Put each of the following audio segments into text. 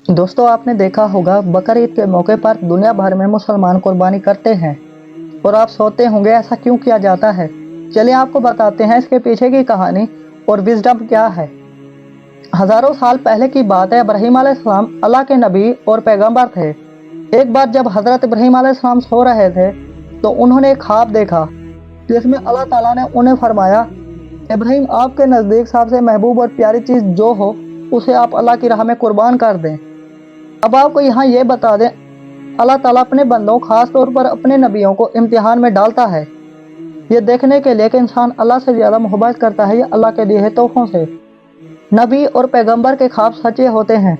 दोस्तों, आपने देखा होगा बकरीद के मौके पर दुनिया भर में मुसलमान कुर्बानी करते हैं और आप सोचते होंगे ऐसा क्यों किया जाता है। चलिए आपको बताते हैं इसके पीछे की कहानी और विजडम क्या है। हजारों साल पहले की बात है। इब्राहिम अलैहिस्सलाम अल्लाह के नबी और पैगंबर थे। एक बार जब हजरत इब्राहिम अलैहिस्सलाम सो रहे थे तो उन्होंने एक ख्वाब देखा जिसमें अल्लाह ताला ने उन्हें फरमाया, इब्राहिम, आपके नज़दीक सबसे महबूब और प्यारी चीज़ जो हो उसे आप अल्लाह की राह में कुर्बान कर दें। अब आपको यहाँ ये बता दें, अल्लाह ताला अपने बंदों खास तौर पर अपने नबियों को इम्तिहान में डालता है, ये देखने के लिए कि इंसान अल्लाह से ज़्यादा मोहब्बत करता है या अल्लाह के दिए तोहफों से। नबी और पैगंबर के ख्वाब सच्चे होते हैं।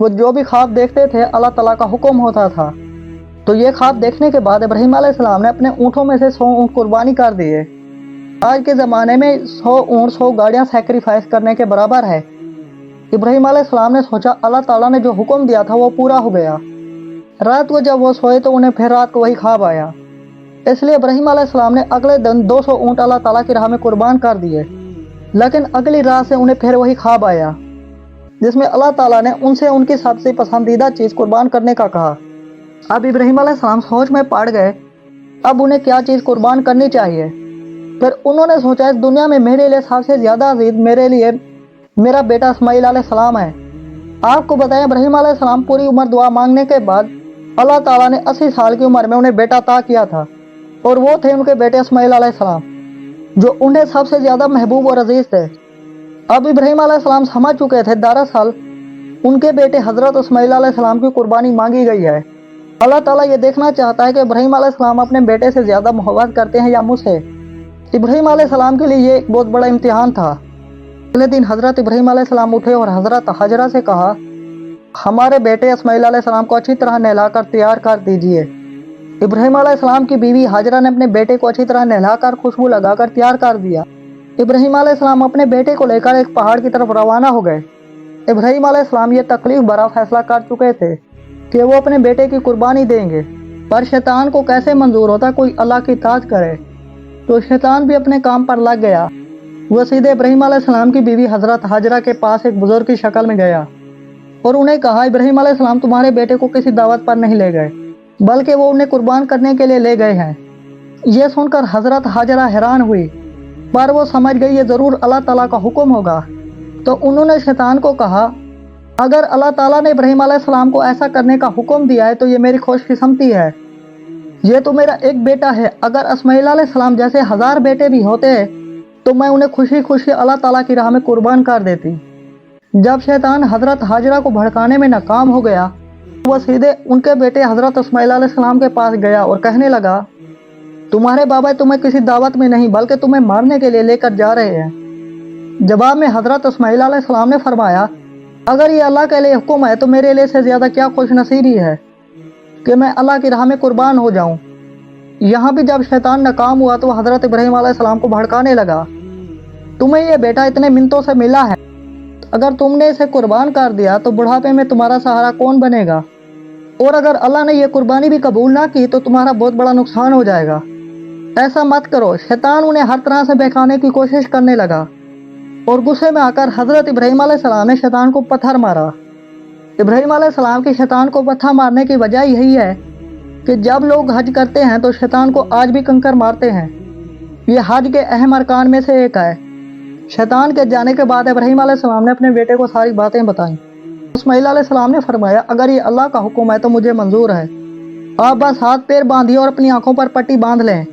वो जो भी ख्वाब देखते थे अल्लाह ताला का हुक्म होता था। तो ये ख्वाब देखने के बाद इब्राहिम अलैहिस्सलाम ने अपने ऊँटों में से 100 ऊँट कुर्बानी कर दिए। आज के ज़माने में 100 ऊँट 100 गाड़ियाँ सेक्रीफाइस करने के बराबर है। इब्राहिम अलैहिस्सलाम ने सोचा अल्लाह ताला ने जो हुक्म दिया था वो पूरा हो गया। रात को जब वो सोए तो उन्हें फिर रात को वही ख्वाब आया। इसलिए इब्राहिम अलैहिस्सलाम ने अगले दिन 200 ऊँट अल्लाह ताला की राह में कुर्बान कर दिए। लेकिन अगली रात से उन्हें फिर वही ख्वाब आया जिसमें अल्लाह ताला ने उनसे उनकी सबसे पसंदीदा चीज़ कुर्बान करने का कहा। अब इब्राहिम अलैहिस्सलाम सोच में पड़ गए अब उन्हें क्या चीज़ कुर्बान करनी चाहिए। फिर उन्होंने सोचा इस दुनिया में मेरे लिए सबसे ज़्यादा अजीज मेरे लिए मेरा बेटा इस्माइल अलैहिस्सलाम है। आपको बताएं, इब्राहिम अलैहिस्सलाम पूरी उम्र दुआ मांगने के बाद अल्लाह ताला ने 80 साल की उम्र में उन्हें बेटा अता किया था और वो थे उनके बेटे इस्माइल अलैहिस्सलाम जो उन्हें सबसे ज़्यादा महबूब और अजीज थे। अब इब्राहिम अलैहिस्सलाम समझ चुके थे दरअसल उनके बेटे हज़रत इस्माइल अलैहिस्सलाम की कुर्बानी मांगी गई है। अल्लाह ताला ये देखना चाहता है कि इब्राहिम अलैहिस्सलाम अपने बेटे से ज़्यादा मोहब्बत करते हैं या मुझसे। इब्राहिम अलैहिस्सलाम के लिए ये एक बहुत बड़ा इम्तिहान था। अगले दिन हज़रत इब्राहिम अलैहिस्सलाम उठे और हज़रत हाजरा से कहा, हमारे बेटे इस्माइल अलैहिस्सलाम को अच्छी तरह नहलाकर तैयार कर दीजिए। इब्राहिम अलैहिस्सलाम की बीवी हाजरा ने अपने बेटे को अच्छी तरह नहलाकर खुशबू लगाकर तैयार कर दिया। इब्राहिम अलैहिस्सलाम अपने बेटे को लेकर एक पहाड़ की तरफ रवाना हो गए। इब्राहिम अलैहिस्सलाम ये तकलीफ भरा फैसला कर चुके थे कि वो अपने बेटे की कुर्बानी देंगे, पर शैतान को कैसे मंजूर होता कोई अल्लाह की इताअत करे। तो शैतान भी अपने काम पर लग गया। वह सीधे इब्राहिम अलैहिस्सलाम की बीवी हज़रत हाजरा के पास एक बुजुर्ग की शक्ल में गया और उन्हें कहा, इब्राहिम अलैहिस्सलाम तुम्हारे बेटे को किसी दावत पर नहीं ले गए बल्कि वो उन्हें कुर्बान करने के लिए ले गए हैं। यह सुनकर हज़रत हाजरा हैरान हुई, पर वो समझ गई ये ज़रूर अल्लाह ताला का हुक्म होगा। तो उन्होंने शैतान को कहा, अगर अल्लाह ताला ने इब्राहिम अलैहिस्सलाम को ऐसा करने का हुक्म दिया है तो ये मेरी खुशकिस्मती है। ये तो मेरा एक बेटा है, अगर इस्माइल अलैहिस्सलाम जैसे 1000 बेटे भी होते तो मैं उन्हें खुशी खुशी अल्लाह ताला की राह में कुर्बान कर देती। जब शैतान हज़रत हाजरा को भड़काने में नाकाम हो गया वह सीधे उनके बेटे हज़रत इस्माइल अलैहिस्सलाम के पास गया और कहने लगा, तुम्हारे बाबा तुम्हें किसी दावत में नहीं बल्कि तुम्हें मारने के लिए लेकर जा रहे हैं। जवाब में हज़रत इस्माइल अलैहिस्सलाम ने फरमाया, अगर ये अल्लाह के लिए हुक्म है तो मेरे लिए से ज़्यादा क्या खुश नसीबी है कि मैं अल्लाह की राह में कुर्बान हो जाऊं। यहाँ भी जब शैतान नाकाम हुआ तो हज़रत इब्राहिम अलैहिस्सलाम को भड़काने लगा, तुम्हें ये बेटा इतने मिन्नतों से मिला है, अगर तुमने इसे कुर्बान कर दिया तो बुढ़ापे में तुम्हारा सहारा कौन बनेगा, और अगर अल्लाह ने यह कुर्बानी भी कबूल ना की तो तुम्हारा बहुत बड़ा नुकसान हो जाएगा। ऐसा मत करो। शैतान उन्हें हर तरह से बहकाने की कोशिश करने लगा और गुस्से में आकर हज़रत इब्राहिम अलैहिस्सलाम ने शैतान को पत्थर मारा। इब्राहिम अलैहिस्सलाम की शैतान को पत्थर मारने की वजह यही है कि जब लोग हज करते हैं तो शैतान को आज भी कंकर मारते हैं। ये हज के अहम अरकान में से एक है। शैतान के जाने के बाद इब्राहिम अलैहिस्सलाम ने अपने बेटे को सारी बातें बताईं। इस्माइल अलैहिस्सलाम ने फरमाया, अगर ये अल्लाह का हुक्म है तो मुझे मंजूर है। आप बस हाथ पैर बांधिए और अपनी आंखों पर पट्टी बांध लें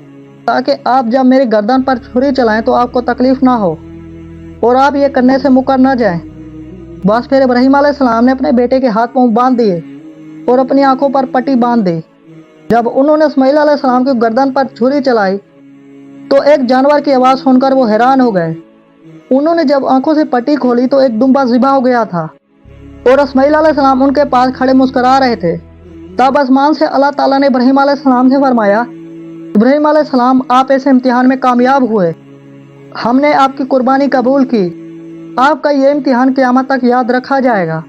ताकि आप जब मेरी गर्दन पर छुरी चलाएं तो आपको तकलीफ ना हो और आप ये करने से मुकर ना जाएं। बस फिर इब्राहिम अलैहिस्सलाम ने अपने बेटे के हाथ पांव बांध दिए और अपनी आंखों पर पट्टी बांध दी। जब उन्होंने इस्माइल अलैहिस्सलाम की गर्दन पर छुरी चलाई तो एक जानवर की आवाज़ सुनकर वो हैरान हो गए। उन्होंने जब आंखों से पट्टी खोली तो एक दुम्बा ज़िबा हो गया था और इस्माइल अलैहिस्सलाम उनके पास खड़े मुस्कुरा रहे थे। तब आसमान से अल्लाह ताला ने इब्राहिम अलैहिस्सलाम से फरमाया, इब्राहिम अलैहिस्सलाम आप इस इम्तिहान में कामयाब हुए, हमने आपकी कुर्बानी कबूल की। आपका ये इम्तिहान क़यामत तक याद रखा जाएगा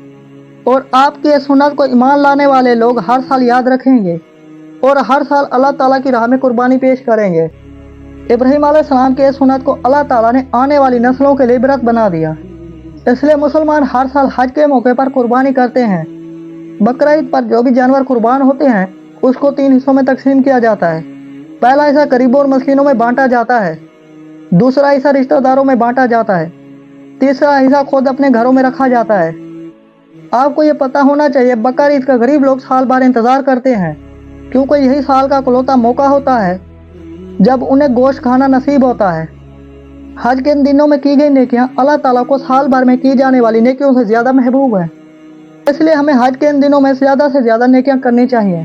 और आपकी इस सुन्नत को ईमान लाने वाले लोग हर साल याद रखेंगे और हर साल अल्लाह ताला की राह में कुर्बानी पेश करेंगे। इब्राहिम अलैहिस्सलाम के इस सुन्नत को अल्लाह ताला ने आने वाली नस्लों के लिए इबरत बना दिया। इसलिए मुसलमान हर साल हज के मौके पर कुर्बानी करते हैं। बकरा ईद पर जो भी जानवर कुर्बान होते हैं उसको 3 हिस्सों में तकसीम किया जाता है। पहला हिस्सा गरीबों और मस्कीनों में बांटा जाता है, दूसरा हिस्सा रिश्तेदारों में बांटा जाता है, तीसरा हिस्सा खुद अपने घरों में रखा जाता है। आपको ये पता होना चाहिए बकरा ईद का गरीब लोग साल भर इंतजार करते हैं, क्योंकि यही साल का इकलौता मौका होता है जब उन्हें गोश्त खाना नसीब होता है। हज के इन दिनों में की गई नेकियां अल्लाह ताला को साल भर में की जाने वाली नेकियों से ज्यादा महबूब है। इसलिए हमें हज के इन दिनों में ज्यादा से ज्यादा नेकियां करनी चाहिए।